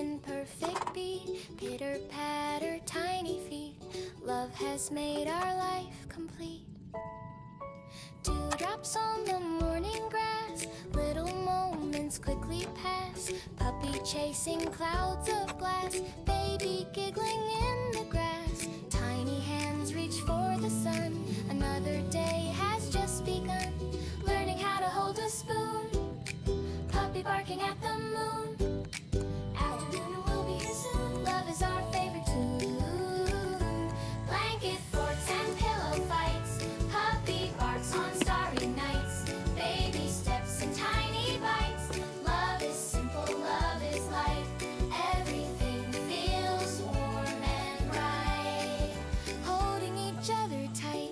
in perfect beat, pitter patter, tiny feet. Love has made our life complete. Dewdrops on the morning grass, little moments quickly pass. Puppy chasing clouds of glass, baby giggling in the grass. Tiny hands reach for the sun, another day has just begun. Learning how to hold a spoon, puppy barking at the moon. Afternoon will be here soon, love is our favorite tune. Blanket forts and pillow fights, puppy barks on starry nights. Baby steps and tiny bites, love is simple, love is light. Everything feels warm and bright, holding each other tight.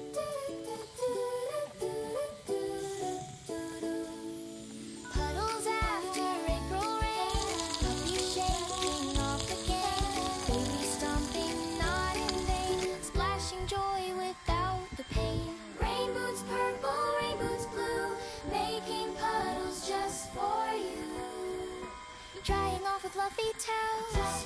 Puddles after April rain, puppy shaking off again. Baby stomping not in vain, splashing joy without the pain. Rain boots purple, rain boots blue, making puddles just for you. Drying off with fluffy towels.